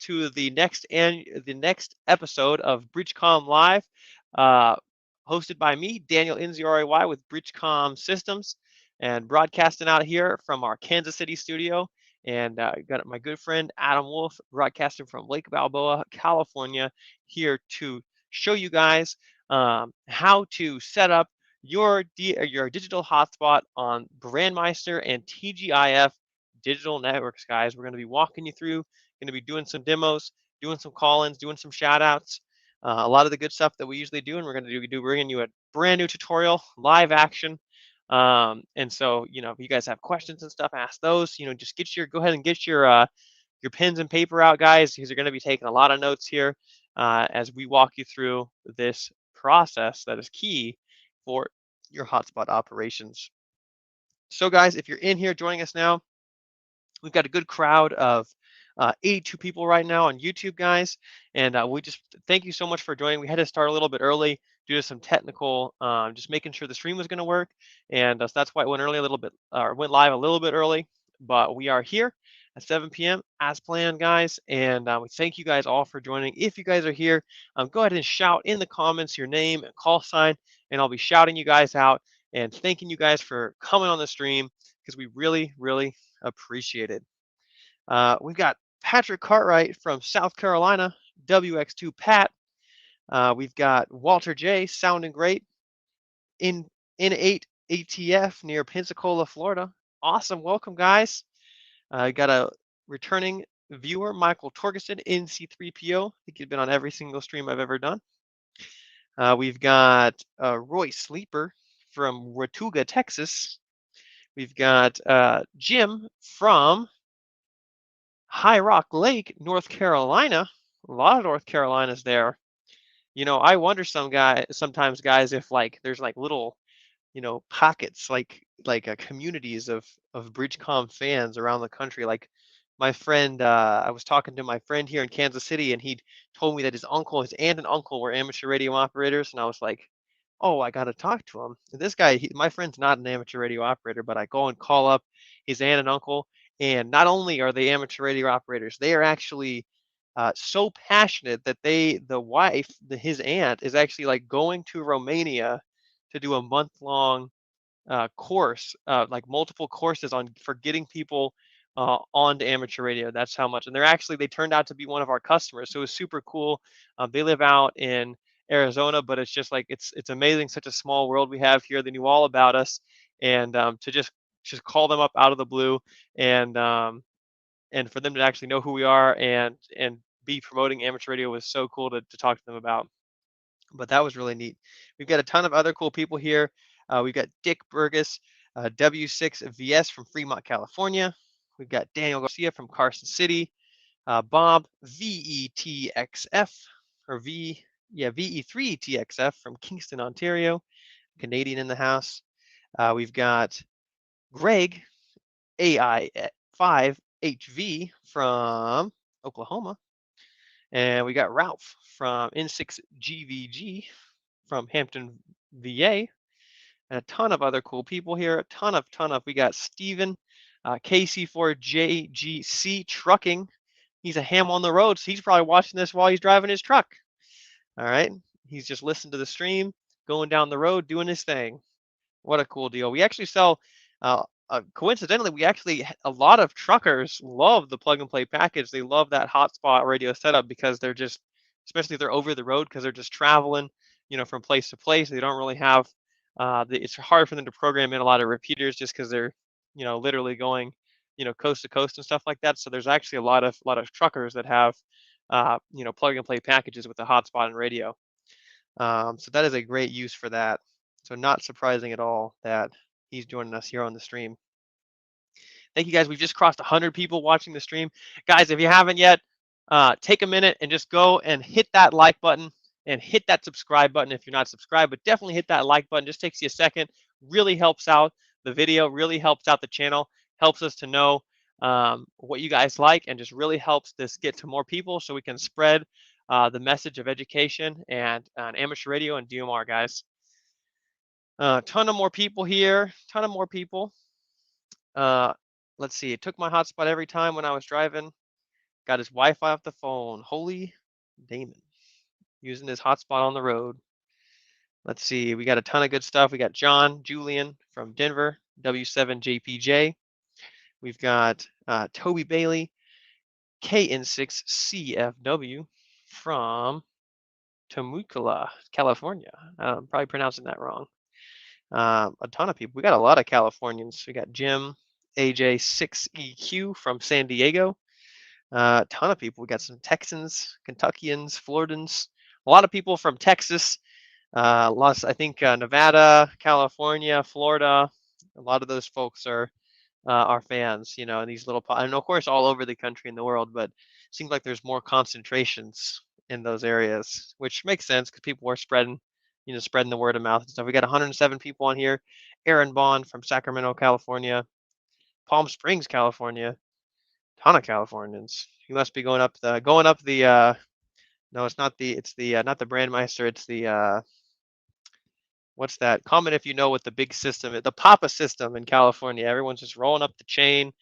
to the next episode of BreachCom Live, uh, hosted by me, Daniel N0REY with BreachCom Systems, and broadcasting out here from our Kansas City studio. And got my good friend Adam Wolf broadcasting from Lake Balboa, California, here to show you guys how to set up your digital hotspot on Brandmeister and TGIF digital networks, guys. We're going to be walking you through, going to be doing some demos, doing some call-ins, doing some shout-outs, a lot of the good stuff that we usually do, and we're going to do bringing you a brand new tutorial, live action. And so, if you guys have questions and stuff, ask those. Just go ahead and get your pens and paper out, guys, because you're going to be taking a lot of notes here as we walk you through this process that is key for your hotspot operations. So, guys, if you're in here joining us now, we've got a good crowd of 82 people right now on YouTube, guys, and we just thank you so much for joining. We had to start a little bit early due to some technical, just making sure the stream was going to work, and so that's why it went early a little bit, or went live a little bit early. But we are here at 7 p.m. as planned, guys, and we thank you guys all for joining. If you guys are here, go ahead and shout in the comments your name and call sign, and I'll be shouting you guys out and thanking you guys for coming on the stream because we really, really appreciate it. We've got Patrick Cartwright from South Carolina, WX2 Pat. We've got Walter J, sounding great, in N8 ATF near Pensacola, Florida. Awesome, welcome, guys. Got a returning viewer, Michael Torgerson, NC3PO. I think he's been on every single stream I've ever done. We've got Roy Sleeper from Watauga, Texas. We've got Jim from High Rock Lake, North Carolina. A lot of North Carolinas there. I wonder sometimes, guys, if there's little, pockets communities of BridgeCom fans around the country. Like my friend, I was talking to my friend here in Kansas City, and he told me that his aunt and uncle were amateur radio operators, and I was like, oh, I got to talk to him. And this guy, my friend's not an amateur radio operator, but I go and call up his aunt and uncle, and not only are they amateur radio operators, they are actually so passionate that the wife, his aunt, is actually going to Romania to do a month-long course, like multiple courses for getting people onto amateur radio. That's how much. And they turned out to be one of our customers, so it was super cool. They live out in Arizona, but it's just it's amazing, such a small world we have here. They knew all about us, and to just call them up out of the blue, and and for them to actually know who we are and be promoting amateur radio was so cool to talk to them about. But that was really neat. We've got a ton of other cool people here. We've got Dick Burgess, W6VS from Fremont, California. We've got Daniel Garcia from Carson City, Bob VETXF, or VE3TXF from Kingston, Ontario, Canadian in the house. We've got Greg AI5HV from Oklahoma. And we got Ralph from N6GVG from Hampton, VA. And a ton of other cool people here. A ton of, we got Steven, KC4JGC Trucking. He's a ham on the road, so he's probably watching this while he's driving his truck. All right. He's just listening to the stream, going down the road, doing his thing. What a cool deal. We actually sell, coincidentally, a lot of truckers love the plug and play package. They love that hotspot radio setup because they're just, especially if they're over the road, because they're just traveling, from place to place. They don't really have, it's hard for them to program in a lot of repeaters just because they're, literally going, coast to coast and stuff like that. So there's actually a lot of truckers that have, plug and play packages with the hotspot and radio. So that is a great use for that. So not surprising at all that he's joining us here on the stream. Thank you, guys. We've just crossed 100 people watching the stream. Guys, if you haven't yet, take a minute and just go and hit that like button and hit that subscribe button if you're not subscribed, but definitely hit that like button. Just takes you a second. Really helps out the video, really helps out the channel, helps us to know what you guys like, and just really helps this get to more people so we can spread the message of education and amateur radio and DMR, guys. Ton of more people here, ton of more people. Let's see, it took my hotspot every time when I was driving. got his Wi-Fi off the phone. Holy Damon, using his hotspot on the road. Let's see, we got a ton of good stuff. We got John Julian from Denver, W7JPJ. We've got Toby Bailey, KN6CFW from Temecula, California. I'm probably pronouncing that wrong. A ton of people. We got a lot of Californians. We got Jim AJ6EQ from San Diego. A ton of people. We got some Texans, Kentuckians, Floridans, a lot of people from Texas. Lots, I think, Nevada, California, Florida. A lot of those folks are fans, you know, in these little, and of course, all over the country and the world. But it seems like there's more concentrations in those areas, which makes sense because people are spreading, you know, spreading the word of mouth and stuff. We got 107 people on here. Aaron Bond from Sacramento, California, Palm Springs, California. Ton of Californians. You must be going up the. No, it's not the. It's the not the Brandmeister. It's the what's that? Comment if you know what the big system is. The Papa system in California. Everyone's just rolling up the chain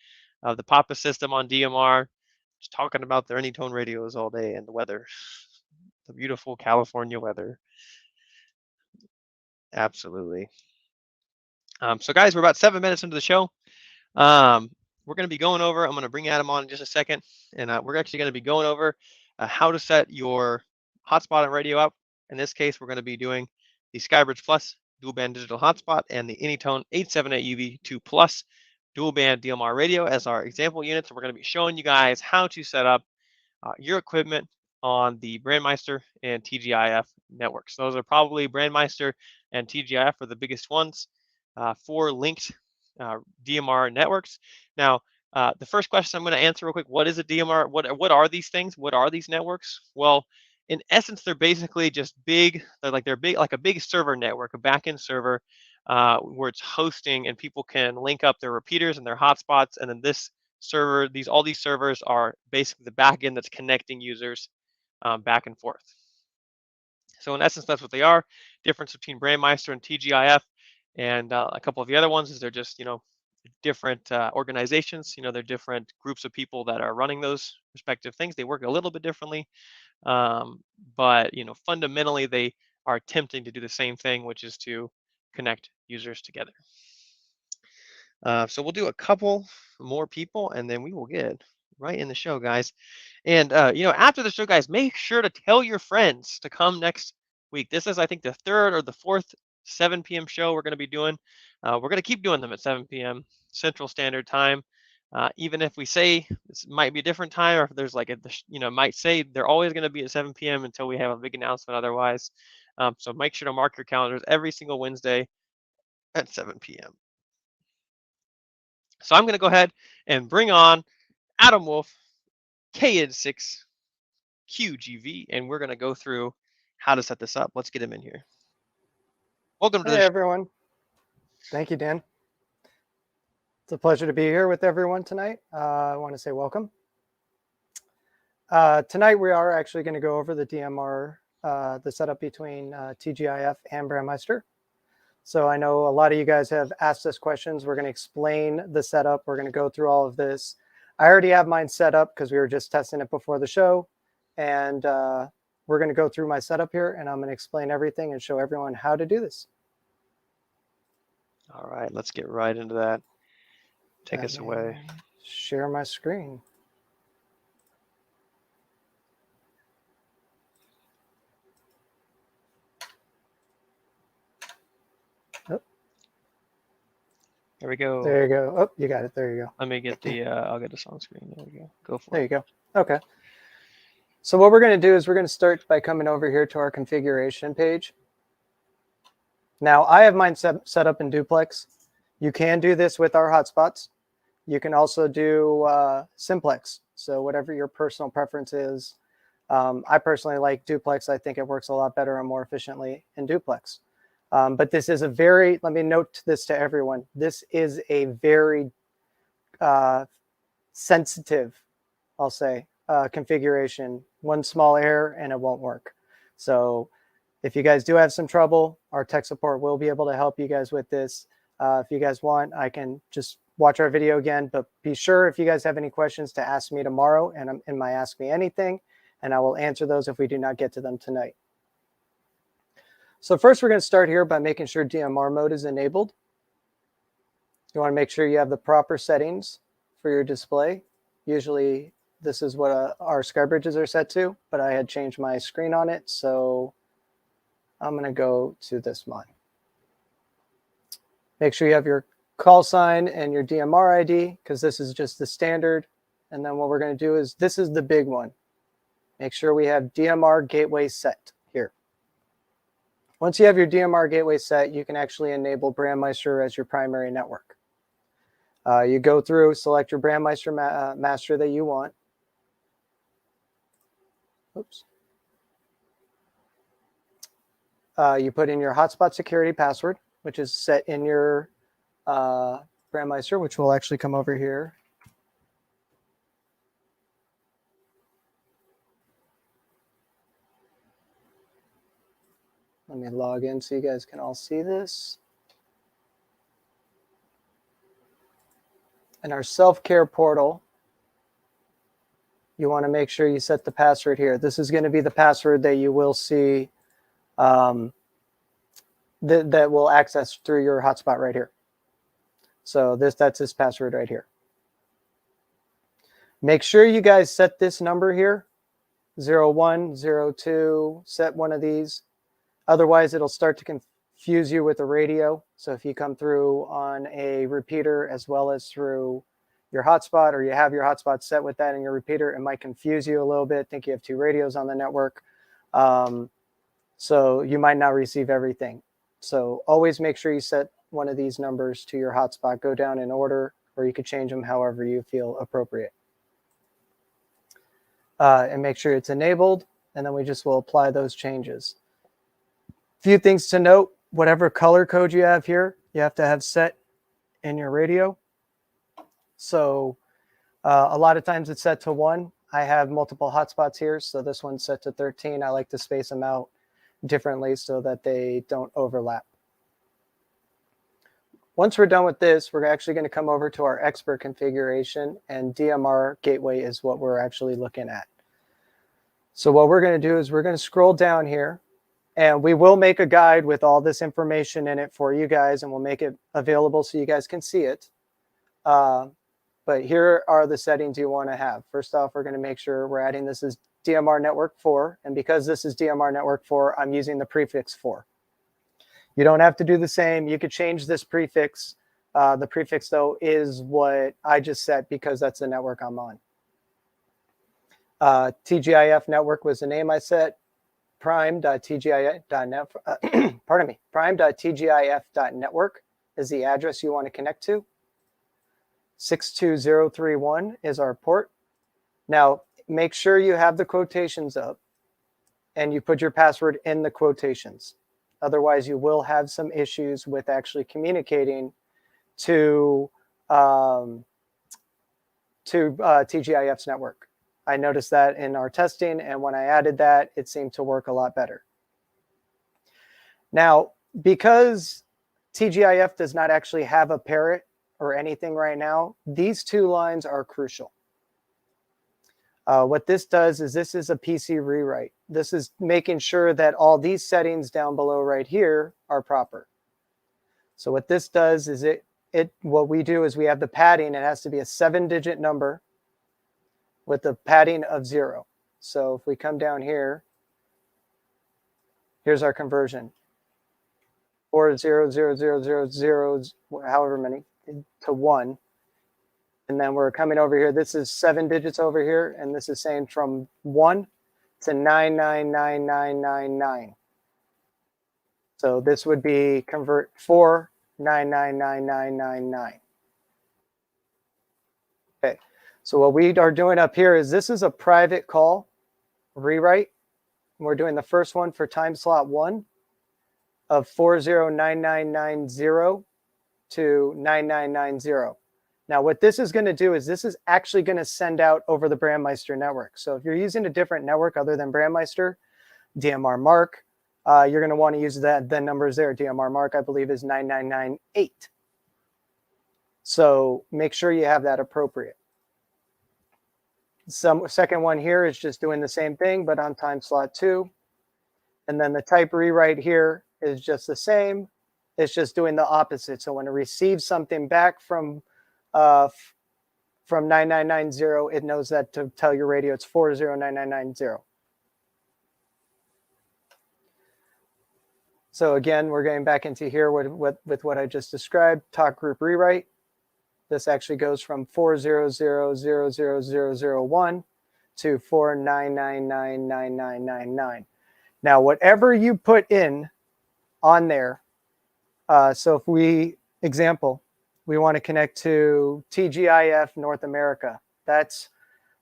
of the Papa system on DMR, just talking about their N0REY radios all day and the weather, the beautiful California weather. Absolutely. So guys, we're about 7 minutes into the show. We're going to be going over, I'm going to bring Adam on in just a second, and we're actually going to be going over how to set your hotspot and radio up. In this case, we're going to be doing the Skybridge Plus dual band digital hotspot and the Anytone 878 UV2 Plus dual band DMR radio as our example units. We're going to be showing you guys how to set up your equipment on the Brandmeister and TGIF networks. Those are probably Brandmeister and TGIF are the biggest ones for linked DMR networks. Now, the first question I'm going to answer real quick: what is a DMR? What are these things? What are these networks? Well, in essence, they're basically just big. They're big, like a big server network, a backend server where it's hosting, and people can link up their repeaters and their hotspots, and then this server, all these servers are basically the backend that's connecting users back and forth. So in essence, that's what they are. Difference between Brandmeister and TGIF and a couple of the other ones is they're just, you know, different organizations. You know, they're different groups of people that are running those respective things. They work a little bit differently, but you know, fundamentally they are attempting to do the same thing, which is to connect users together. So we'll do a couple more people, and then we will get right in the show, guys. And you know, after the show, guys, make sure to tell your friends to come next week. This is, I think, the third or the fourth 7 p.m. show we're going to be doing. We're going to keep doing them at 7 p.m. Central Standard Time. Even if we say this might be a different time, or if there's like a, you know, might say they're always going to be at 7 p.m. until we have a big announcement otherwise. So make sure to mark your calendars every single Wednesday at 7 p.m. So I'm going to go ahead and bring on Adam Wolf, KN6QGV, and we're going to go through how to set this up. Let's get him in here. Welcome to the show. Hey, everyone. Thank you, Dan. It's a pleasure to be here with everyone tonight. I want to say welcome. Tonight, we are actually going to go over the DMR, the setup between TGIF and Brandmeister. So I know a lot of you guys have asked us questions. We're going to explain the setup. We're going to go through all of this. I already have mine set up because we were just testing it before the show. And we're going to go through my setup here, and I'm going to explain everything and show everyone how to do this. All right, let's get right into that. Take us away. Share my screen. Oh. There we go. There you go. Oh, you got it. There you go. Let me get the, I'll get the song screen. There we go. Go for it. There you go. Okay. So what we're going to do is we're going to start by coming over here to our configuration page. Now, I have mine set up in duplex. You can do this with our hotspots. You can also do simplex. So whatever your personal preference is. I personally like duplex. I think it works a lot better and more efficiently in duplex. But this is a very, let me note this to everyone. This is a very sensitive, I'll say, configuration. One small error and it won't work. So if you guys do have some trouble, our tech support will be able to help you guys with this. If you guys want, I can just watch our video again, but be sure if you guys have any questions to ask me tomorrow in my Ask Me Anything, and I will answer those if we do not get to them tonight. So first we're going to start here by making sure DMR mode is enabled. You want to make sure you have the proper settings for your display. Usually this is what our sky bridges are set to, but I had changed my screen on it, so I'm going to go to this one. Make sure you have your call sign and your DMR ID, because this is just the standard. And then what we're going to do is, this is the big one. Make sure we have DMR gateway set here. Once you have your DMR gateway set, you can actually enable Brandmeister as your primary network. You go through, select your Brandmeister master that you want. Oops. You put in your hotspot security password, which is set in your Brandmeister, which will actually come over here. Let me log in so you guys can all see this. In our self-care portal, you want to make sure you set the password here. This is going to be the password that you will see that will access through your hotspot right here. So that's this password right here. Make sure you guys set this number here, 01, 02, set one of these. Otherwise, it'll start to confuse you with the radio. So if you come through on a repeater as well as through your hotspot, or you have your hotspot set with that in your repeater, it might confuse you a little bit. Think you have 2 radios on the network. So you might not receive everything. So always make sure you set one of these numbers to your hotspot. Go down in order, or you could change them however you feel appropriate. And make sure it's enabled, and then we just will apply those changes. Few things to note: whatever color code you have here, you have to have set in your radio. So a lot of times it's set to 1. I have multiple hotspots here, so this one's set to 13. I like to space them out differently so that they don't overlap. Once we're done with this, we're actually going to come over to our expert configuration, and DMR gateway is what we're actually looking at. So what we're going to do is we're going to scroll down here, and we will make a guide with all this information in it for you guys, and we'll make it available so you guys can see it. But here are the settings you want to have. First off, we're going to make sure we're adding this as DMR Network 4. And because this is DMR Network 4, I'm using the prefix 4. You don't have to do the same. You could change this prefix. The prefix, though, is what I just set because that's the network I'm on. TGIF network was the name I set. Prime.tgif.net, pardon me, prime.tgif.network is the address you want to connect to. 62031 is our port. Now, make sure you have the quotations up and you put your password in the quotations. Otherwise, you will have some issues with actually communicating to TGIF's network. I noticed that in our testing, and when I added that, it seemed to work a lot better. Now, because TGIF does not actually have a parrot or anything right now, these 2 lines are crucial. What this does is this is a PC rewrite. This is making sure that all these settings down below right here are proper. So what this does is what we do is we have the padding. It has to be a 7-digit number with the padding of 0. So if we come down here, here's our conversion. 40000, however many, to 1. And then we're coming over here. This is 7 digits over here, and this is saying from 1 to 999999. So this would be convert 4999999. Okay. So what we are doing up here is this is a private call rewrite. And we're doing the first one for time slot 1 of 409990 to 9990. Now, what this is going to do is this is actually going to send out over the Brandmeister network. So if you're using a different network other than Brandmeister, DMR Mark, you're going to want to use the numbers there. DMR Mark, I believe, is 9998. So make sure you have that appropriate. Second one here is just doing the same thing, but on time slot 2. And then the type rewrite here is just the same. It's just doing the opposite. So when it receives something back from 9990, it knows that to tell your radio it's 409990. So again, we're getting back into here with what I just described, talk group rewrite. This actually goes from 400000001 to 4999999. Now, whatever you put in on there, so if we want to connect to TGIF North America, that's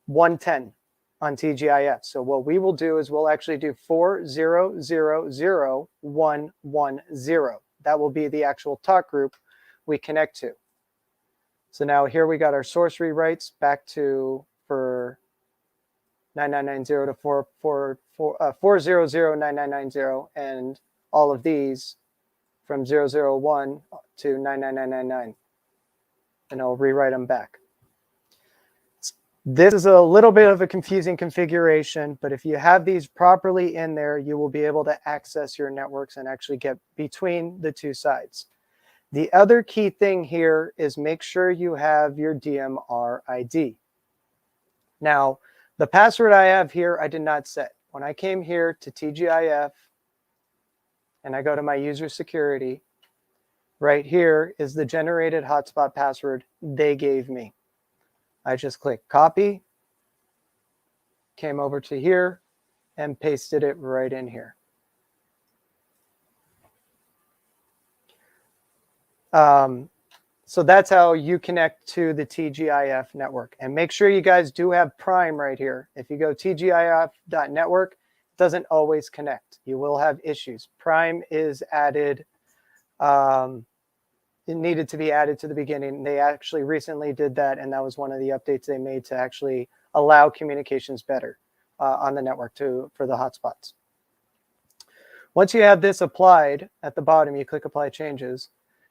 110 on TGIF. So what we will do is we'll actually do 4000110. That will be the actual talk group we connect to. So now here we got our source rewrites back to for 9990 to 4009990, and all of these from 001 to 99999, and I'll rewrite them back. This is a little bit of a confusing configuration, but if you have these properly in there, you will be able to access your networks and actually get between the two sides. The other key thing here is make sure you have your DMR ID. Now, the password I have here, I did not set. When I came here to TGIF and I go to my user security, right here is the generated hotspot password they gave me. I just clicked copy, came over to here, and pasted it right in here. So that's how you connect to the TGIF network. And make sure you guys do have Prime right here. If you go tgif.network, it doesn't always connect. You will have issues. Prime is added. It needed to be added to the beginning. They actually recently did that, and that was one of the updates they made to actually allow communications better on the network for the hotspots. Once you have this applied at the bottom, you click Apply Changes.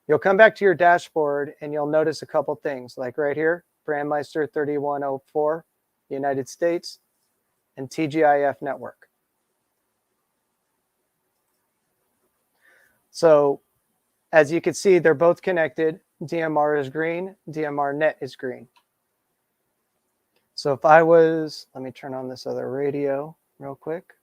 You'll come back to your dashboard, and you'll notice a couple things, like right here, Brandmeister 3104, United States, and TGIF network. So as you can see, they're both connected. DMR is green, DMR net is green. So if I was, let me turn on this other radio real quick.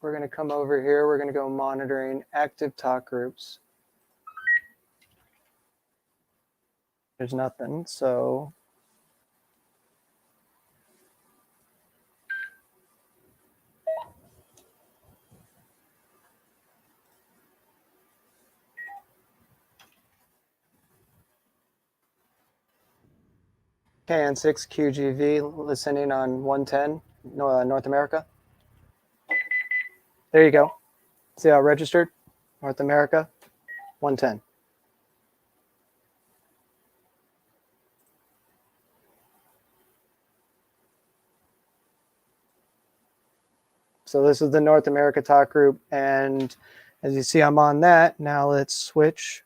We're going to come over here. We're going to go monitoring active talk groups. There's nothing, so KN6 QGV listening on 110, North America. There you go. See how it registered? North America, 110. So this is the North America talk group. And as you see, I'm on that. Now let's switch.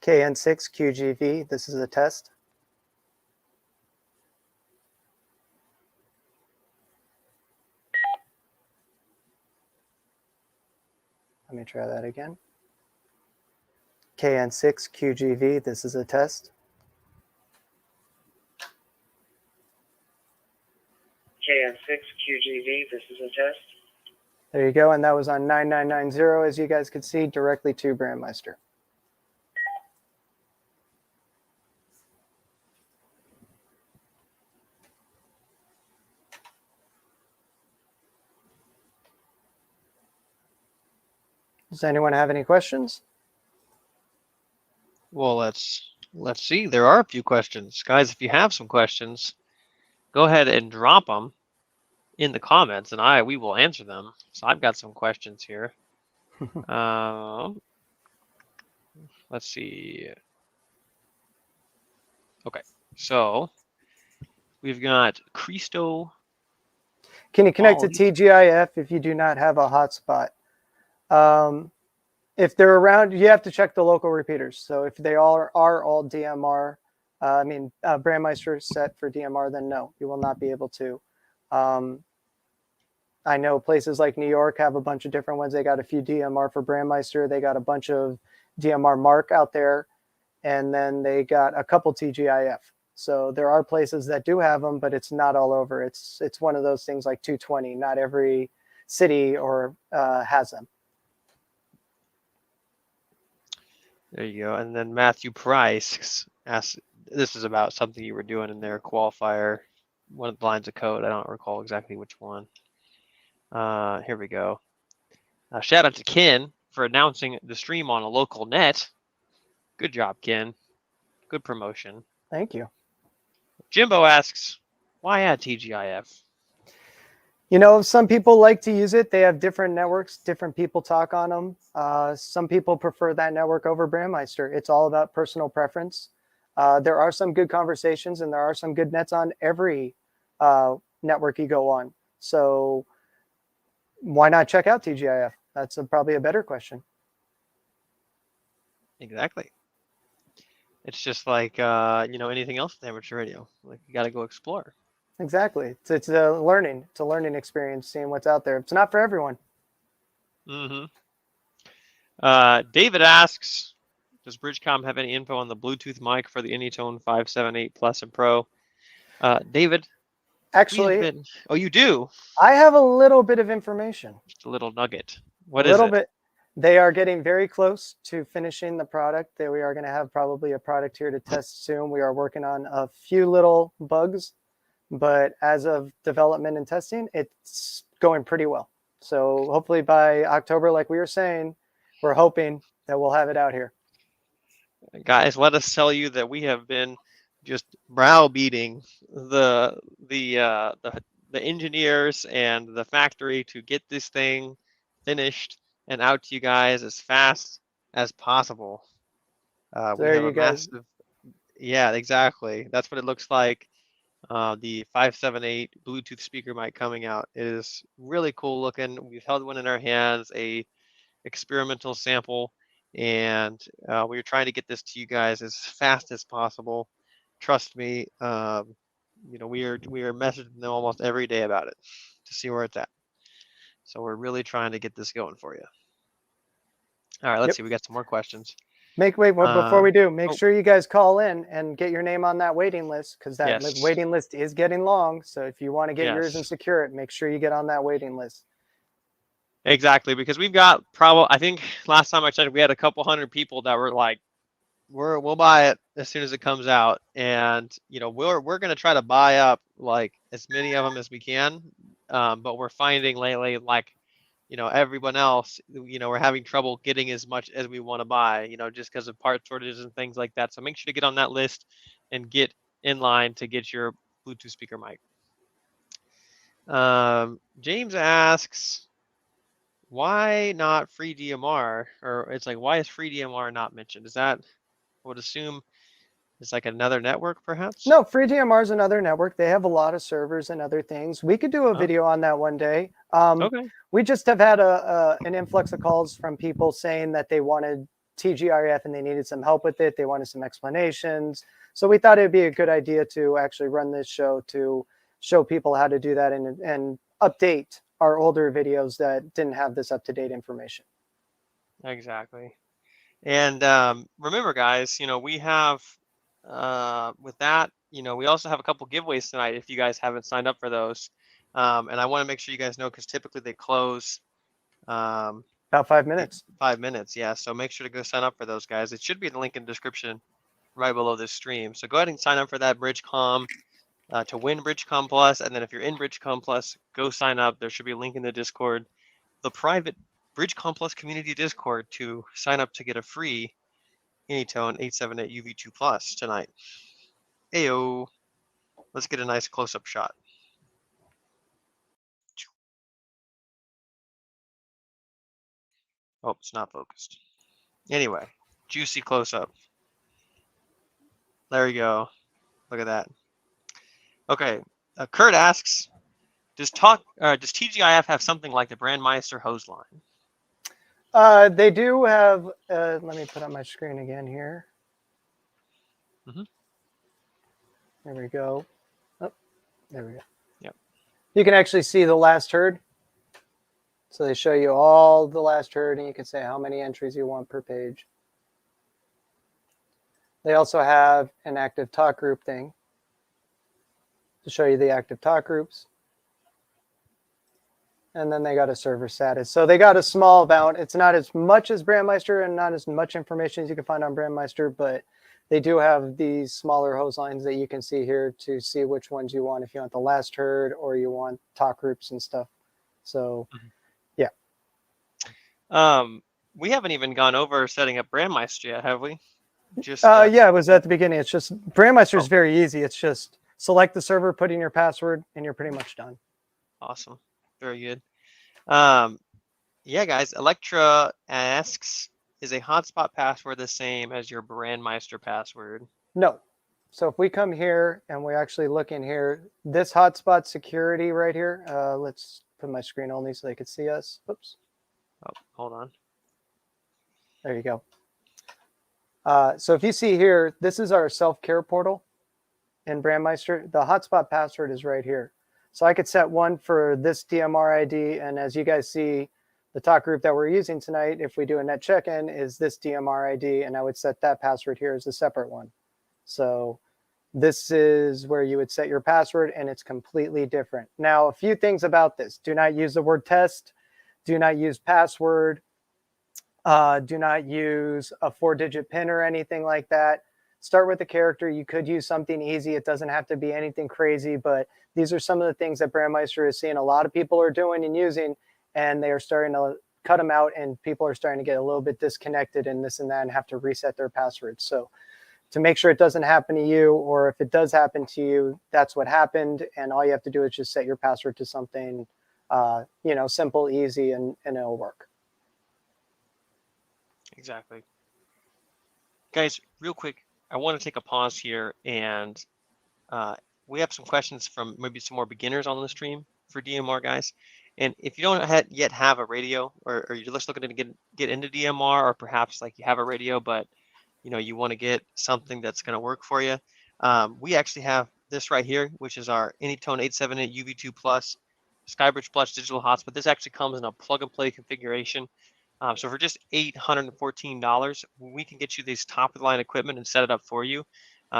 KN6 QGV, this is a test. Let me try that again. KN6 QGV, this is a test. KN6 QGV, this is a test. There you go, and that was on 9990, as you guys could see, directly to Brandmeister. Does anyone have any questions? Well, let's see. There are a few questions. Guys, if you have some questions, go ahead and drop them in the comments, and we will answer them. So I've got some questions here. Let's see. Okay, so we've got Cristo. Can you connect to all these- TGIF if you do not have a hotspot? If they're around, you have to check the local repeaters. So if they are all DMR, Brandmeister set for DMR, then no, you will not be able to. I know places like New York have a bunch of different ones. They got a few DMR for Brandmeister. They got a bunch of DMR Mark out there. And then they got a couple TGIF. So there are places that do have them, but it's not all over. It's one of those things like 220. Not every city or has them. There you go. And then Matthew Price asked, this is about something you were doing in their qualifier, one of the lines of code. I don't recall exactly which one. Here we go. Shout out to Ken for announcing the stream on a local net. Good job, Ken. Good promotion. Thank you. Jimbo asks, why add TGIF? You know, some people like to use it. They have different networks. Different people talk on them. Some people prefer that network over Brandmeister. It's all about personal preference. There are some good conversations and there are some good nets on every network you go on. So why not check out TGIF? That's probably a better question. Exactly. It's just like, anything else with amateur radio. Like, you got to go explore. Exactly. It's a learning. It's a learning experience, seeing what's out there. It's not for everyone. Mm-hmm. David asks, does Bridgecom have any info on the Bluetooth mic for the Anytone 578 Plus and Pro? David, Actually, oh, you do? I have a little bit of information. Just a little nugget. What a is little it? bit. They are getting very close to finishing the product. We are going to have probably a product here to test soon. We are working on a few little bugs, but as of development and testing, it's going pretty well. So hopefully by October, like we were saying, we're hoping that we'll have it out here. Guys, let us tell you that we have been just browbeating the engineers and the factory to get this thing finished and out to you guys as fast as possible. We have a massive, yeah, exactly. That's what it looks like. The 578 Bluetooth speaker mic coming out is really cool looking. We've held one in our hands, a experimental sample, and we are trying to get this to you guys as fast as possible. Trust me, we are messaging them almost every day about it to see where it's at. So we're really trying to get this going for you. All right, let's see. We got some more questions. Before we do, make sure you guys call in and get your name on that waiting list, because that waiting list is getting long. So if you want to get yours and secure it, make sure you get on that waiting list. Exactly, because we've got I think last time I checked, we had a couple hundred people that were like, we'll buy it as soon as it comes out, and we're gonna try to buy up like as many of them as we can, but we're finding lately, like, everyone else, we're having trouble getting as much as we want to buy, just because of part shortages and things like that. So make sure to get on that list and get in line to get your Bluetooth speaker mic. James asks, why not free DMR? Or it's like, why is free DMR not mentioned? Is that, I would assume it's like another network, perhaps? No, free DMR is another network. They have a lot of servers and other things. We could do a video on that one day. Okay. We just have had an influx of calls from people saying that they wanted TGIF and they needed some help with it. They wanted some explanations. So we thought it'd be a good idea to actually run this show to show people how to do that and update our older videos that didn't have this up-to-date information. Exactly. And remember, guys, we have, with that, we also have a couple giveaways tonight if you guys haven't signed up for those. And I want to make sure you guys know, because typically they close about 5 minutes. 5 minutes, yeah. So make sure to go sign up for those, guys. It should be in the link in the description right below this stream. So go ahead and sign up for that Bridgecom to win Bridgecom Plus. And then if you're in Bridgecom Plus, go sign up. There should be a link in the Discord, the private Bridgecom Plus community Discord, to sign up to get a free Anytone 878 UV2 Plus tonight. Ayo. Let's get a nice close-up shot. Oh, it's not focused. Anyway, juicy close-up. There we go. Look at that. Okay. Kurt asks, Does TGIF have something like the Brandmeister hose line? They do have, let me put on my screen again here. Mm-hmm. There we go. Oh, there we go. Yep. You can actually see the last herd. So they show you all the last herd, and you can say how many entries you want per page. They also have an active talk group thing to show you the active talk groups. And then they got a server status. So they got a small amount. It's not as much as Brandmeister and not as much information as you can find on Brandmeister, but they do have these smaller hose lines that you can see here to see which ones you want, if you want the last herd or you want talk groups and stuff. So, yeah. We haven't even gone over setting up Brandmeister yet, have we? Just yeah, it was at the beginning. It's just Brandmeister is Oh. very easy. It's just select the server, put in your password, and you're pretty much done. Awesome. Very good. Yeah, guys, Electra asks, is a hotspot password the same as your Brandmeister password? No. So if we come here and we actually look in here, this hotspot security right here, let's put my screen only so they could see us. Oops. Oh, hold on. There you go. So if you see here, this is our self-care portal in Brandmeister. The hotspot password is right here. So I could set one for this DMR ID. And as you guys see, the talk group that we're using tonight, if we do a net check-in, is this DMR ID. And I would set that password here as a separate one. So this is where you would set your password, and it's completely different. Now, a few things about this. Do not use the word test. Do not use password. Do not use a 4-digit PIN or anything like that. Start with a character. You could use something easy. It doesn't have to be anything crazy, but these are some of the things that Brandmeister is seeing a lot of people are doing and using, and they are starting to cut them out, and people are starting to get a little bit disconnected and this and that and have to reset their passwords. So to make sure it doesn't happen to you, or if it does happen to you, that's what happened. And all you have to do is just set your password to something, simple, easy, and it'll work. Exactly. Guys, real quick, I want to take a pause here, and we have some questions from maybe some more beginners on the stream for DMR, guys. And if you don't yet have a radio, or you're just looking to get into DMR, or perhaps like you have a radio, but you want to get something that's going to work for you, we actually have this right here, which is our Anytone 878 UV2 Plus Skybridge Plus digital hotspot. This actually comes in a plug-and-play configuration. So for just $814, we can get you these top-of-the-line equipment and set it up for you.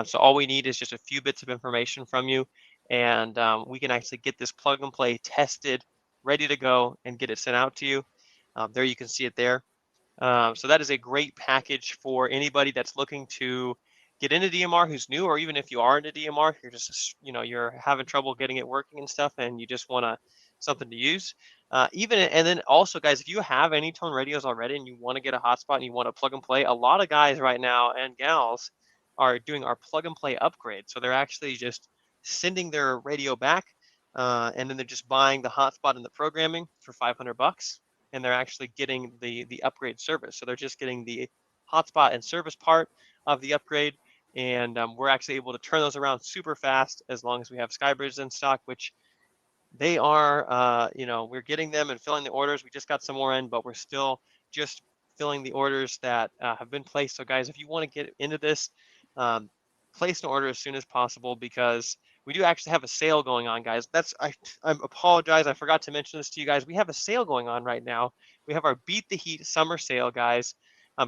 So all we need is just a few bits of information from you, and we can actually get this plug-and-play tested, ready to go, and get it sent out to you. There you can see it there. So that is a great package for anybody that's looking to get into DMR who's new, or even if you are into DMR, you're just you're having trouble getting it working and stuff, and you just want something to use. And then also, guys, if you have Anytone radios already and you want to get a hotspot and you want to plug and play, a lot of guys right now and gals are doing our plug and play upgrade. So they're actually just sending their radio back, and then they're just buying the hotspot and the programming for $500. And they're actually getting the upgrade service. So they're just getting the hotspot and service part of the upgrade, and we're actually able to turn those around super fast as long as we have Skybridge in stock, which they are. We're getting them and filling the orders. We just got some more in, but we're still just filling the orders that have been placed. So guys, if you want to get into this, place an order as soon as possible, because we do actually have a sale going on, guys. I apologize, I forgot to mention this to you guys. We have a sale going on right now. We have our Beat the Heat summer sale, guys.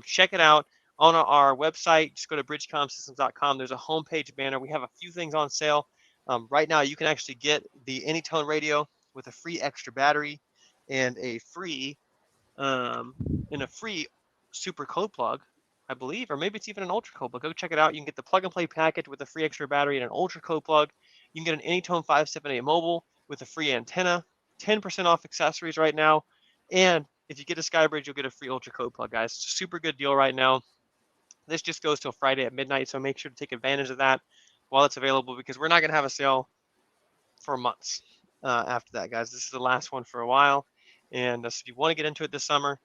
Check it out on our website. Just go to bridgecomsystems.com. There's a homepage banner. We have a few things on sale. Right now, you can actually get the Anytone radio with a free extra battery and a free super code plug, I believe, or maybe it's even an ultra code plug. Go check it out. You can get the plug and play package with a free extra battery and an ultra code plug. You can get an Anytone 578 mobile with a free antenna, 10% off accessories right now. And if you get a Skybridge, you'll get a free ultra code plug, guys. It's a super good deal right now. This just goes till Friday at midnight, so make sure to take advantage of that while it's available, because we're not going to have a sale for months after that, guys. This is the last one for a while. And so if you want to get into it this summer,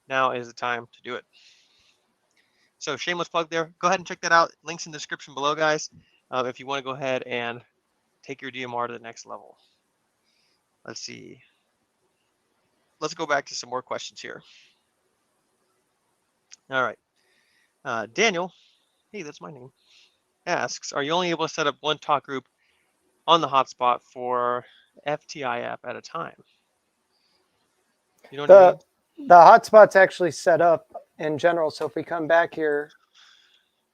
now is the time to do it. So shameless plug there. Go ahead and check that out. Links in the description below, guys, if you want to go ahead and take your DMR to the next level. Let's see. Let's go back to some more questions here. All right. Daniel, hey, that's my name, asks, are you only able to set up one talk group on the hotspot for FTIF at a time? You know what I mean? The hotspot's actually set up in general. So if we come back here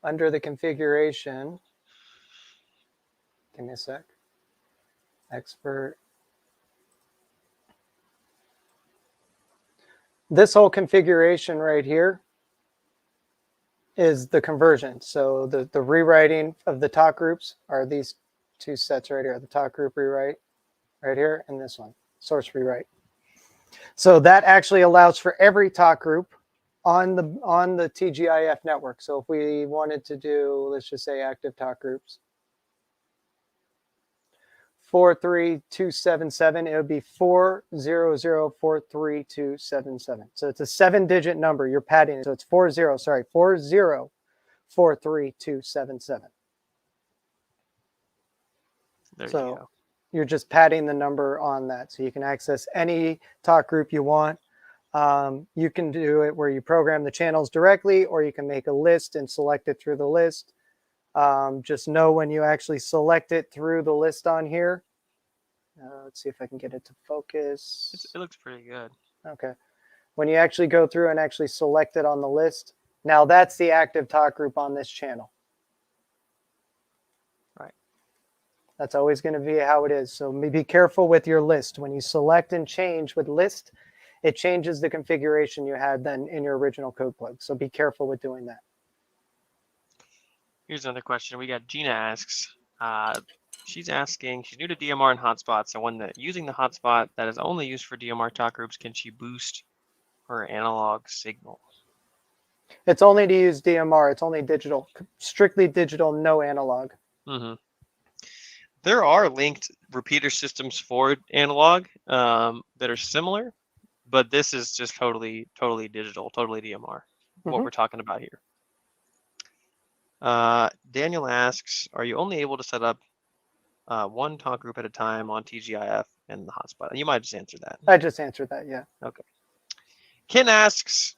under the configuration, give me a sec. Expert. This whole configuration right here is the conversion. So the rewriting of the talk groups are these two sets right here, the talk group rewrite right here and this one, source rewrite. So that actually allows for every talk group on the TGIF network. So if we wanted to do, let's just say active talk groups, 43277, it would be 400,43277. So it's a 7-digit number. You're padding it. So it's 4043277. There So you go. you're just padding the number on that. So you can access any talk group you want. You can do it where you program the channels directly, or you can make a list and select it through the list. Just know when you actually select it through the list on here. Let's see if I can get it to focus. It looks pretty good. Okay. When you actually go through and actually select it on the list, now that's the active talk group on this channel. Right. That's always going to be how it is. So be careful with your list. When you select and change with list, it changes the configuration you had then in your original code plug. So be careful with doing that. Here's another question. We got Gina asks, she's asking, she's new to DMR and hotspots. So when using the hotspot that is only used for DMR talk groups, can she boost her analog signal? It's only to use DMR. It's only digital, strictly digital, no analog. Mm-hmm. There are linked repeater systems for analog that are similar, but this is just totally digital, totally DMR, what we're talking about here. Daniel asks, are you only able to set up one talk group at a time on TGIF and the hotspot? And you might just answer that. I just answered that, yeah. Okay. Ken asks,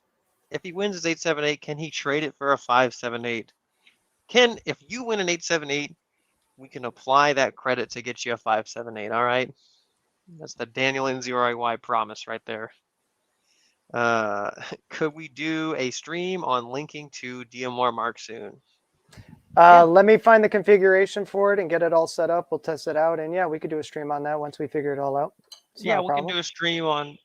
if he wins his 878, can he trade it for a 578? Ken, if you win an 878, we can apply that credit to get you a 578, all right? That's the Daniel N0REY promise right there. Could we do a stream on linking to DMR Mark soon? Yeah. Let me find the configuration for it and get it all set up. We'll test it out. And yeah, we could do a stream on that once we figure it all out. Yeah, we can do a stream on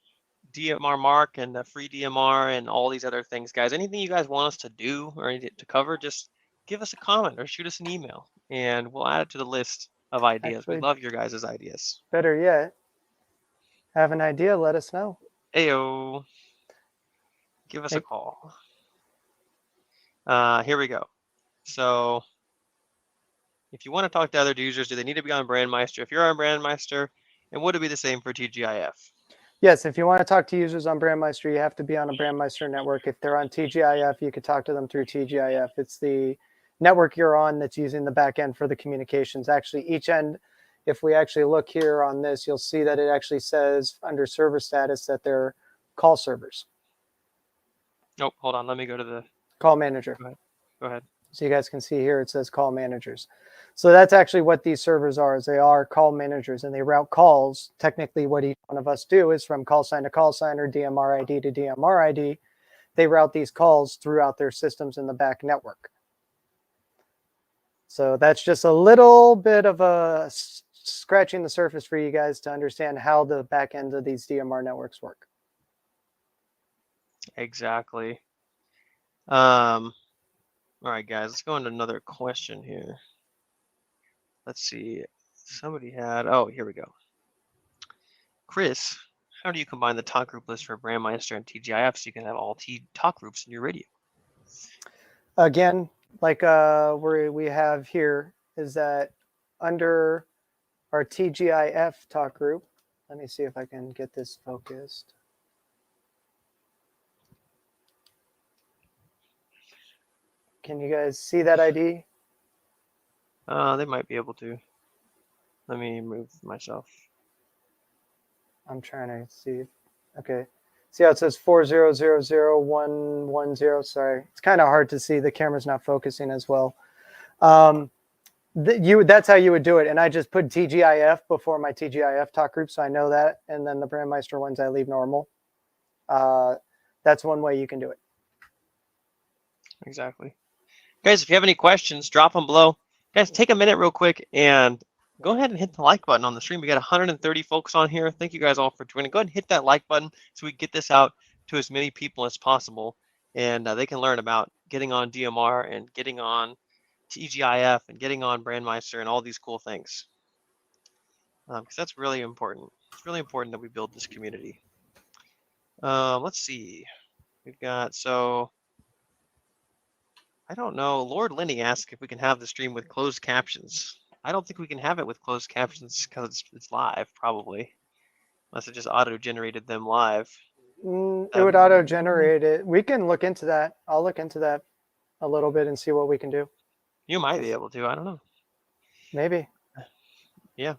DMR Mark and the free DMR and all these other things, guys. Anything you guys want us to do or anything to cover, just give us a comment or shoot us an email and we'll add it to the list of ideas. Actually, we love your guys' ideas. Better yet, have an idea, let us know. Ayo. Give us a call. Here we go. So if you want to talk to other users, do they need to be on Brandmeister? If you're on Brandmeister, and would it be the same for TGIF? Yes, if you want to talk to users on Brandmeister, you have to be on a Brandmeister network. If they're on TGIF, you could talk to them through TGIF. It's the network you're on that's using the back end for the communications. Actually, each end, if we actually look here on this, you'll see that it actually says under server status that they're call servers. Nope, hold on. Let me go to the call manager. Go ahead. So you guys can see here, it says call managers. So that's actually what these servers are, is they are call managers and they route calls. Technically, what each one of us do is from call sign to call sign or DMR ID to DMR ID. They route these calls throughout their systems in the back network. So that's just a little bit of a scratching the surface for you guys to understand how the back end of these DMR networks work. Exactly. All right, guys, let's go into another question here. Let's see. Somebody had, oh, here we go. Chris, how do you combine the talk group list for Brandmeister and TGIF so you can have all talk groups in your radio? Again, like we have here, is that under our TGIF talk group, let me see if I can get this focused. Can you guys see that ID? They might be able to. Let me move myself. I'm trying to see. Okay. See how it says 4000110? Sorry. It's kind of hard to see. The camera's not focusing as well. That's how you would do it. And I just put TGIF before my TGIF talk group, so I know that. And then the Brandmeister ones I leave normal. That's one way you can do it. Exactly. Guys, if you have any questions, drop them below. Guys, take a minute real quick and go ahead and hit the like button on the stream. We got 130 folks on here. Thank you guys all for joining. Go ahead and hit that like button so we get this out to as many people as possible. And they can learn about getting on DMR and getting on TGIF and getting on Brandmeister and all these cool things. Because that's really important. It's really important that we build this community. Let's see. We've got, so I don't know. Lord Lenny asked if we can have the stream with closed captions. I don't think we can have it with closed captions because it's live, probably. Unless it just auto-generated them live. It would auto-generate it. We can look into that. I'll look into that a little bit and see what we can do. You might be able to. I don't know. Maybe. Yeah.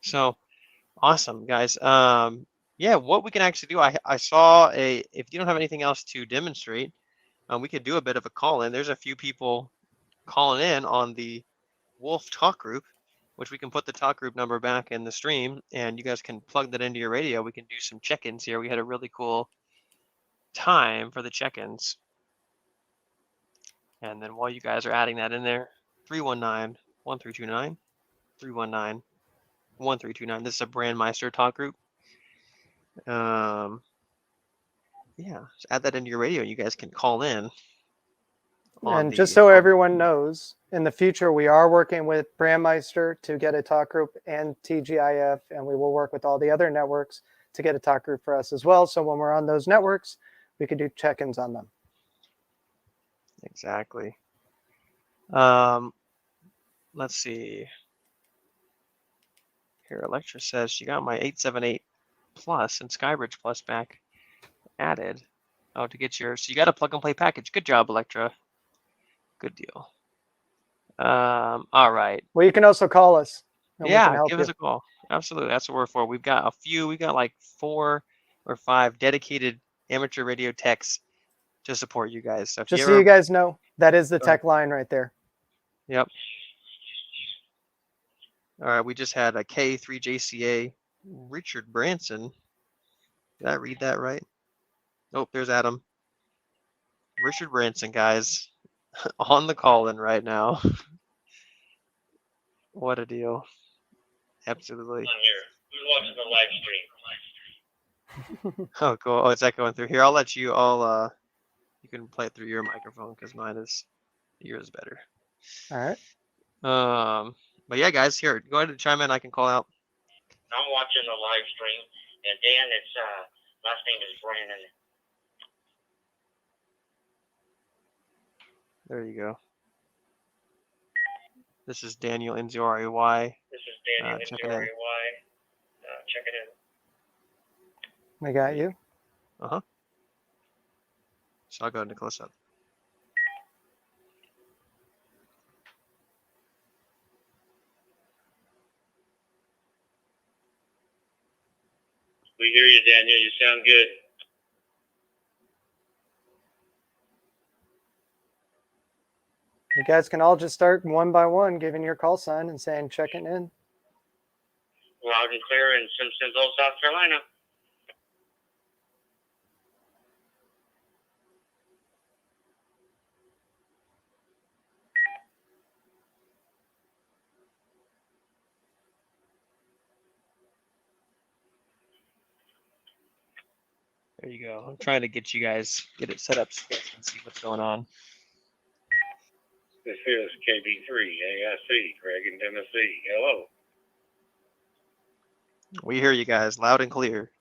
So, awesome, guys. Yeah, what we can actually do, I saw if you don't have anything else to demonstrate, we could do a bit of a call-in. There's a few people calling in on the Wolf talk group, which we can put the talk group number back in the stream, and you guys can plug that into your radio. We can do some check-ins here. We had a really cool time for the check-ins. And then while you guys are adding that in there, 319-1329, 319-1329. This is a Brandmeister talk group. Yeah, just add that into your radio. You guys can call in. And just so everyone knows, in the future, we are working with Brandmeister to get a talk group and TGIF, and we will work with all the other networks to get a talk group for us as well. So when we're on those networks, we could do check-ins on them. Exactly. Let's see. Here, Electra says she got my 878 Plus and Skybridge Plus back added. Oh, to get your, so you got a plug and play package. Good job, Electra. Good deal. All right. Well, you can also call us. Yeah, give us a call. Absolutely. That's what we're for. We've got a few, we got like 4 or 5 dedicated amateur radio techs to support you guys. So just so you guys know, that is the tech line right there. Yep. All right, we just had a K3JCA Richard Branson. Did I read that right? Oh, there's Adam. Richard Branson, guys, on the call-in right now. What a deal. Absolutely. On here. Who's watching the live stream? Oh, cool. Oh, is that going through here? I'll let you you can play it through your microphone because yours is better. All right. But yeah, guys, here, go ahead and chime in. I can call out. I'm watching the live stream, and Dan, it's last name is Brandon. There you go. This is Daniel N0REY. This is Daniel N0REY. Check it in. We got you. Uh-huh. So I'll go into close up. We hear you, Daniel. You sound good. You guys can all just start one by one giving your call sign and saying checking in. Loud and clear in Simpsonville, South Carolina. There you go. I'm trying to get it set up so you guys can see what's going on. This is KB3 ASC, Craig in Tennessee. Hello. We hear you guys loud and clear.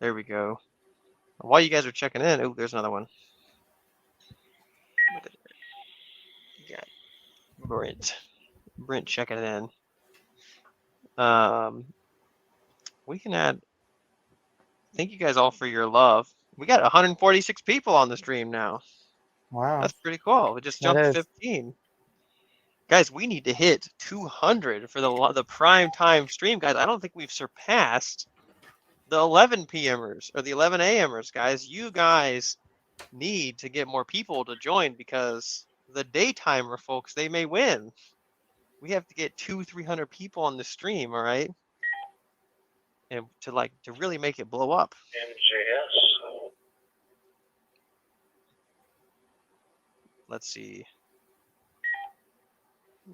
There we go. While you guys are checking in, oh, there's another one. You got Brent checking in. We can add. Thank you guys all for your love. We got 146 people on the stream now. Wow. That's pretty cool. We just jumped to 15. Guys, we need to hit 200 for the prime time stream, guys. I don't think we've surpassed the 11 p.m.ers or the 11 a.m.ers, guys. You guys need to get more people to join because the daytimer folks, they may win. We have to get 200-300 people on the stream, all right? And to really make it blow up. MJS. Let's see.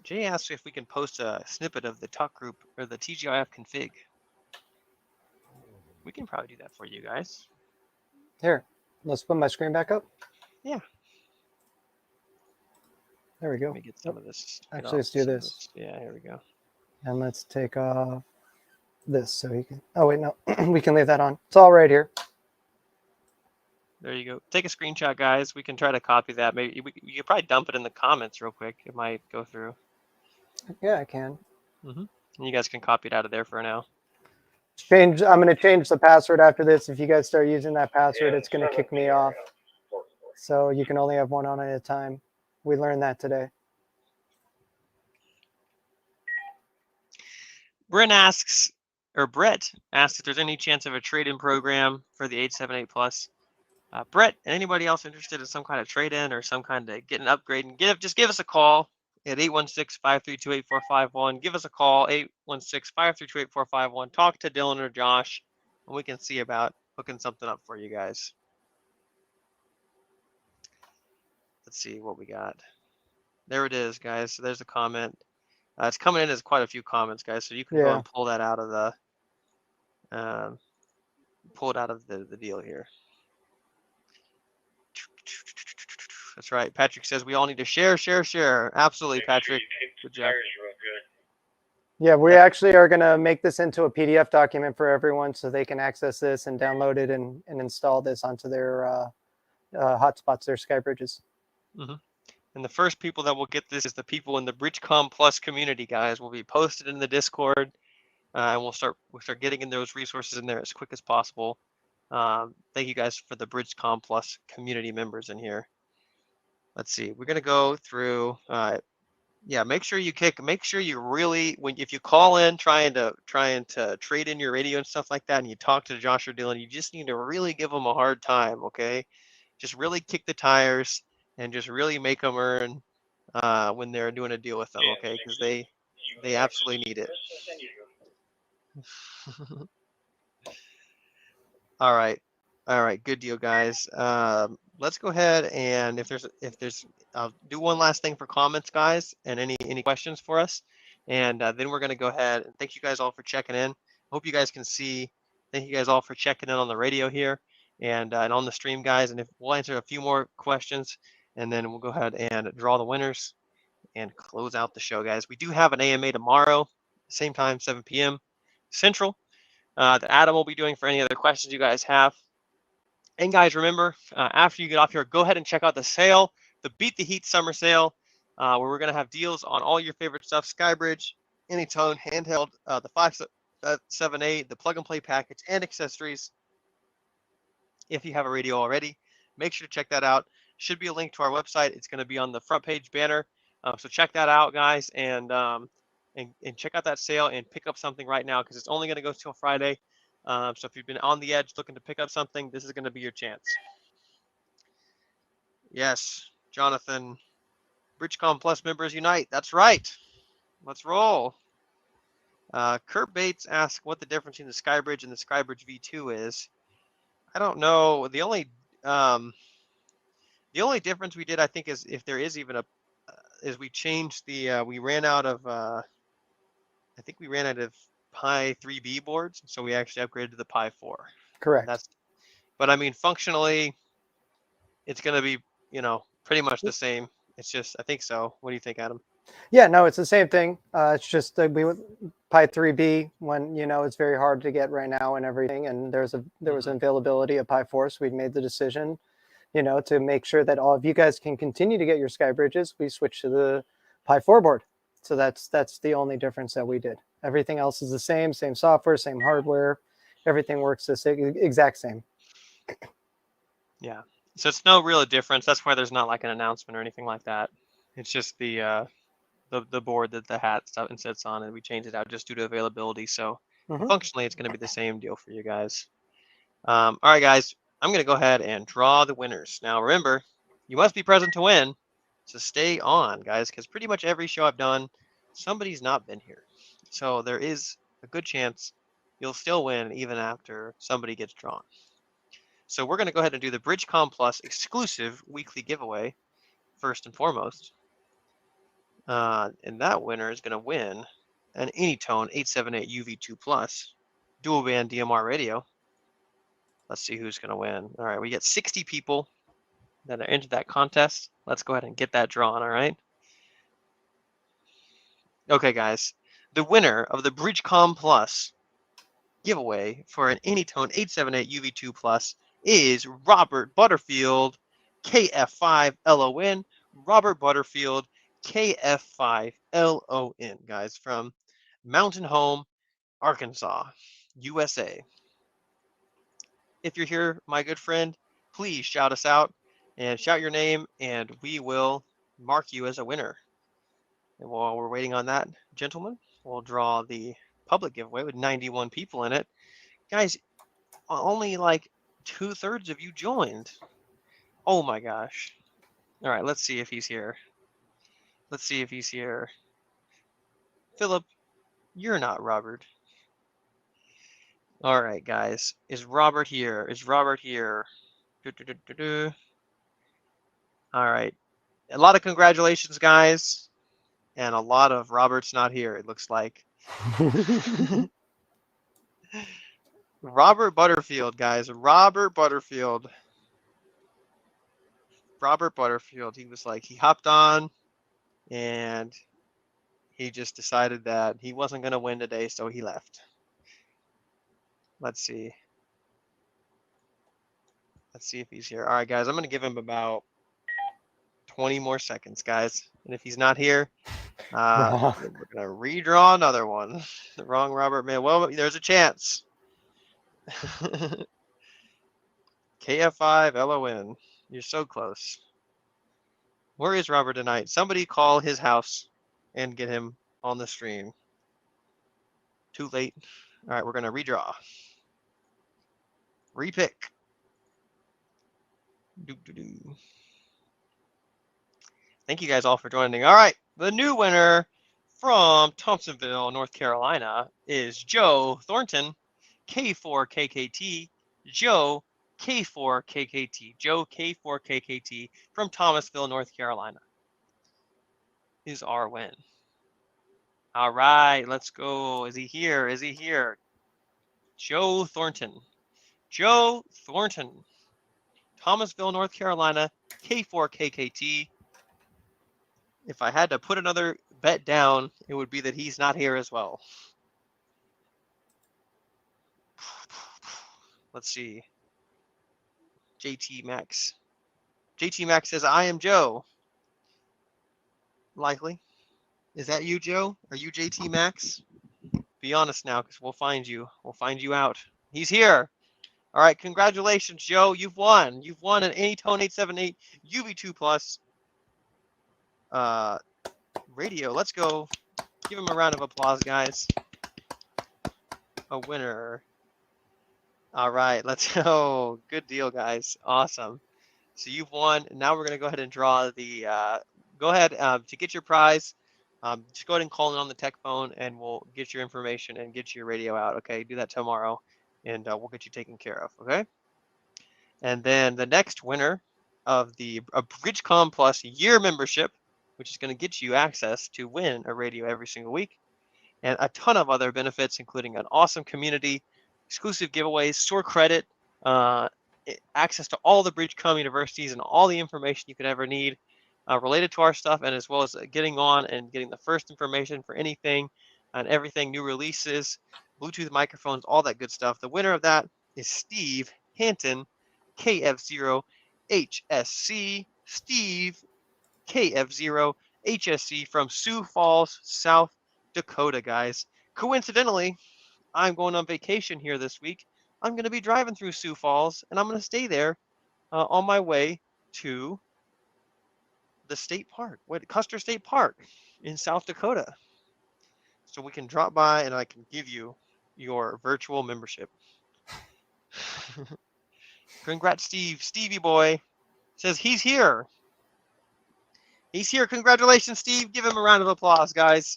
Jay asked if we can post a snippet of the talk group or the TGIF config. We can probably do that for you guys. Here, let's put my screen back up. Yeah. There we go. Let me get some of this. Actually, let's do this. Yeah, here we go. And let's take off this so he can. Oh wait, no, we can leave that on. It's all right here. There you go. Take a screenshot, guys. We can try to copy that. Maybe you could probably dump it in the comments real quick. It might go through. Yeah, I can. And you guys can copy it out of there for now. I'm going to change the password after this. If you guys start using that password, it's going to kick me off. So you can only have one on at a time. We learned that today. Brett asks if there's any chance of a trade-in program for the 878 Plus. Brett, and anybody else interested in some kind of trade-in or some kind of get an upgrade, and just give us a call at 816-532-8451. Give us a call, 816-532-8451. Talk to Dylan or Josh, and we can see about hooking something up for you guys. Let's see what we got. There it is, guys. So there's a comment. It's coming in as quite a few comments, guys. So you can go and pull that out of the deal here. That's right. Patrick says we all need to share. Absolutely, Patrick. Good job. Yeah, we actually are going to make this into a PDF document for everyone so they can access this and download it and install this onto their hotspots, their sky bridges. And the first people that will get this is the people in the BridgeCom Plus community, guys. Will be posted in the Discord, and we'll start getting in those resources in there as quick as possible. Thank you guys for the BridgeCom Plus community members in here. Let's see. We're gonna go through. Yeah, make sure you really if you call in trying to trade in your radio and stuff like that, and you talk to Josh or Dylan, you just need to really give them a hard time, okay? Just really kick the tires and just really make them earn when they're doing a deal with them, okay? Because they absolutely need it. All right, good deal, guys. Let's go ahead and if there's I'll do one last thing for comments, guys, and any questions for us, and then we're gonna go ahead and thank you guys all for checking in. Hope you guys can see. Thank you guys all for checking in on the radio here and on the stream, guys. And if we'll answer a few more questions, and then we'll go ahead and draw the winners and close out the show, guys. We do have an AMA tomorrow, same time, 7 p.m. Central. That Adam will be doing for any other questions you guys have. And guys, remember, after you get off here, go ahead and check out the sale, the Beat the Heat Summer Sale, where we're going to have deals on all your favorite stuff, Skybridge, Anytone, handheld, the 578, the plug and play package, and accessories. If you have a radio already, make sure to check that out. Should be a link to our website. It's going to be on the front page banner. So check that out, guys, and check out that sale and pick up something right now because it's only going to go till Friday. So if you've been on the edge looking to pick up something, this is going to be your chance. Yes, Jonathan. BridgeCom Plus members unite. That's right. Let's roll. Kurt Bates asked what the difference between the Skybridge and the Skybridge V2 is. I don't know. The only difference we did, I think, is if there is even a, is we changed the, we ran out of, I think we ran out of Pi 3B boards, so we actually upgraded to the Pi 4. Correct. But I mean, functionally, it's going to be, pretty much the same. It's just, I think so. What do you think, Adam? Yeah, no, it's the same thing. It's just Pi 3B when, it's very hard to get right now and everything. And there was an availability of Pi 4. So we made the decision, to make sure that all of you guys can continue to get your Sky Bridges. We switched to the Pi 4 board. So that's the only difference that we did. Everything else is the same software, same hardware. Everything works the exact same. Yeah. So it's no real difference. That's why there's not like an announcement or anything like that. It's just the the board that the hat stuff and sits on, and we changed it out just due to availability. So Mhm. functionally, it's going to be the same deal for you guys. All right, guys, I'm going to go ahead and draw the winners. Now, remember, you must be present to win. So stay on, guys, because pretty much every show I've done, somebody's not been here. So there is a good chance you'll still win even after somebody gets drawn. So we're going to go ahead and do the BridgeCom Plus exclusive weekly giveaway first and foremost. And that winner is going to win an Anytone 878 UV2 Plus dual band DMR radio. Let's see who's going to win. All right, we get 60 people that are into that contest. Let's go ahead and get that drawn, all right? Okay, guys. The winner of the BridgeCom Plus giveaway for an Anytone 878 UV2 Plus is Robert Butterfield, KF5LON. Robert Butterfield, KF5LON, guys, from Mountain Home, Arkansas, USA. If you're here, my good friend, please shout us out and shout your name, and we will mark you as a winner. And while we're waiting on that, gentlemen, we'll draw the public giveaway with 91 people in it. Guys, only like 2/3 of you joined. Oh my gosh. All right, let's see if he's here. Let's see if he's here. Philip, you're not Robert. All right, guys. Is Robert here? Is Robert here? All right. A lot of congratulations, guys. And a lot of Robert's not here, it looks like. Robert Butterfield, guys. Robert Butterfield. Robert Butterfield. He was like, he hopped on and he just decided that he wasn't going to win today, so he left. Let's see. Let's see if he's here. All right, guys. I'm going to give him about 20 more seconds, guys. And if he's not here, we're going to redraw another one. The wrong Robert man. Well, there's a chance. KF5LON. You're so close. Where is Robert tonight? Somebody call his house and get him on the stream. Too late. All right, we're going to redraw. Repick. Doo-doo-doo. Thank you guys all for joining. All right, the new winner from Thompsonville, North Carolina is Joe Thornton, K4KKT. Joe K4KKT. Joe K4KKT from Thomasville, North Carolina is our win. All right, let's go. Is he here? Is he here? Joe Thornton. Joe Thornton. Thomasville, North Carolina, K4KKT. If I had to put another bet down, it would be that he's not here as well. Let's see. JT Max. JT Max says, I am Joe. Likely. Is that you, Joe? Are you JT Max? Be honest now, because we'll find you. We'll find you out. He's here. All right, congratulations, Joe. You've won. You've won an Anytone 878 UV2 Plus radio. Let's go. Give him a round of applause, guys. A winner. All right, let's go. Good deal, guys. Awesome. So you've won. Now we're going to go ahead and draw the, go ahead to get your prize. Just go ahead and call in on the tech phone and we'll get your information and get your radio out. Okay, do that tomorrow and we'll get you taken care of. Okay. And then the next winner of the BridgeCom Plus year membership, which is going to get you access to win a radio every single week and a ton of other benefits, including an awesome community, exclusive giveaways, store credit, access to all the BridgeCom universities and all the information you could ever need related to our stuff, and as well as getting on and getting the first information for anything and everything, new releases, Bluetooth microphones, all that good stuff. The winner of that is Steve Hanton, KF0HSC. Steve, KF0HSC from Sioux Falls, South Dakota, guys. Coincidentally, I'm going on vacation here this week. I'm going to be driving through Sioux Falls, and I'm going to stay there on my way to the state park, Custer State Park. in South Dakota. So we can drop by and I can give you your virtual membership. Congrats, Steve. Stevie boy says he's here. He's here. Congratulations, Steve. Give him a round of applause, guys.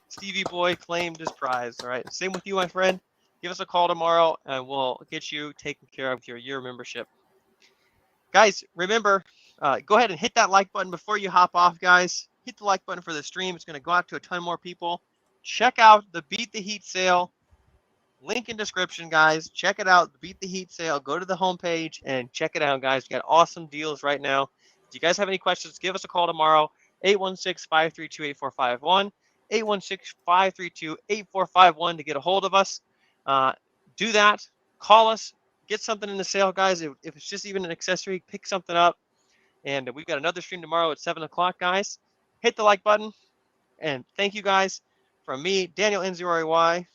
Stevie boy claimed his prize. All right. Same with you, my friend. Give us a call tomorrow and we'll get you taken care of with your year membership. Guys, remember, go ahead and hit that like button before you hop off, guys. Hit the like button for the stream. It's going to go out to a ton more people. Check out the Beat the Heat sale. Link in description, guys. Check it out. Beat the Heat sale. Go to the homepage and check it out, guys. We got awesome deals right now. If you guys have any questions, give us a call tomorrow. 816-532-8451. 816-532-8451 to get a hold of us. Do that. Call us. Get something in the sale, guys. If it's just even an accessory, pick something up. And we've got another stream tomorrow at 7 o'clock, guys. Hit the like button. And thank you, guys. From me, Daniel N0REY,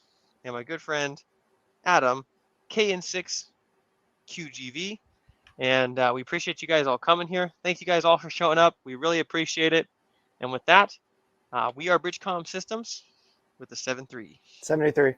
and my good friend, Adam, KN6QGV. And we appreciate you guys all coming here. Thank you guys all for showing up. We really appreciate it. And with that, we are Bridgecom Systems with the 7-3. 73.